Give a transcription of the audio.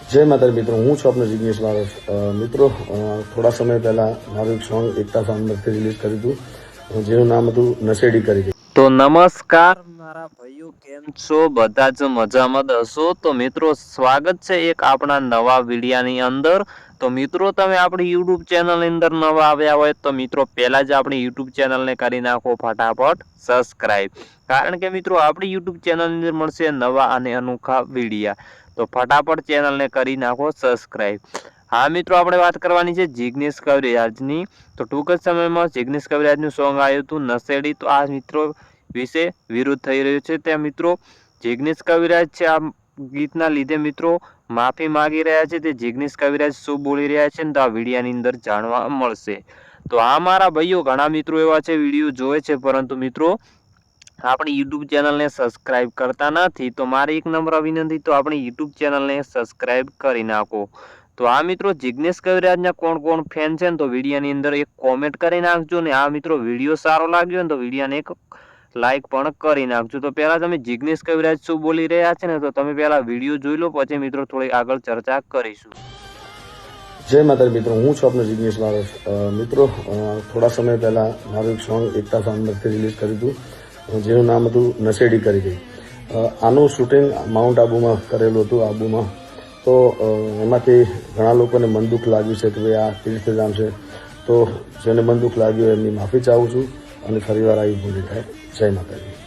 જય માતાજી મિત્રો, હું છું આપનો જિગ્નેશ વારસ। મિત્રો, થોડા સમય પહેલા મારું એક સોંગ એકતા સાઉન્ડથી રિલીઝ કર્યું હતું, જેનું નામ હતું નશેડી કરી ગઈ। તો નમસ્કાર મારા ભાઈઓ, કેમ છો? બધા જ મજામાં હશો? તો મિત્રો, સ્વાગત છે એક આપણા નવા વિડીયાની અંદર। તો મિત્રો, તમે આપણી યુટ્યુબ ચેનલની અંદર નવા આવ્યા હોય તો મિત્રો પહેલા જ આપણી યુટ્યુબ ચેનલને કરી નાખો ફટાફટ સબસ્ક્રાઇબ, કારણ કે મિત્રો આપણી યુટ્યુબ ચેનલની અંદર મળશે નવા અને અનોખા વિડીયા। તો ફટાફટ ચેનલને કરી નાખો સબસ્ક્રાઇબ। હા મિત્રો, આપણે વાત કરવાની છે જિગ્નેશ કવિરાજની। તો ટૂંક જ સમયમાં જિગ્નેશ કવિરાજનું સોંગ આવ્યું હતું નશેડી। તો આ મિત્રો વિશે વિરોધ થઈ રહ્યો છે। ત્યાં મિત્રો જિગ્નેશ કવિરાજ છે આ ગીતના લીધે મિત્રો માફી માંગી રહ્યા છે। તે જિગ્નેશ કવિરાજ શું બોલી રહ્યા છે ને તો આ વિડીયાની અંદર જાણવા મળશે। તો આ મારા ભાઈઓ, ઘણા મિત્રો એવા છે વિડીયો જોવે છે પરંતુ મિત્રો આપણી યુટ્યુબ ચેનલને સબસ્ક્રાઇબ કરતા નથી। તો મારી એક નમ્ર વિનંતી, તો આપણી યુટ્યુબ ચેનલને સબસ્ક્રાઇબ કરી નાખો। તો આ મિત્રો જિગ્નેશ કવિરાજના કોણ કોણ ફેન છે ને તો વિડીયાની અંદર એક કોમેન્ટ કરી નાખજો ને આ મિત્રો વિડીયો સારો લાગ્યો ને તો વિડીયાને એક લાઈક પણ કરી નાખજો। તો પહેલા તમે જિગ્નેશ કવિરાજ શું બોલી રહ્યા છે ને તો તમે પહેલા વિડીયો જોઈ લો, પછી મિત્રો થોડી આગળ ચર્ચા કરીશું। જય માતાજી મિત્રો, હું છું આપનો જિગ્નેશ વારસ। મિત્રો, થોડા સમય પહેલા મારું એક સોંગ એકતા સાઉન્ડથી રિલીઝ કર્યું હતું, જેનું નામ હતું નશેડી કરી ગઈ। આનું શૂટિંગ માઉન્ટ આબુમાં કરેલું હતું, આબુમાં। તો એમાંથી ઘણા લોકોને મન દુઃખ લાગ્યું છે કે ભાઈ આ તીર્થધામ છે। તો જેને મન દુઃખ લાગ્યું એમની માફી ચાહું છું અને ફરીવાર આવી ભૂલ થાય। જય માતાજી।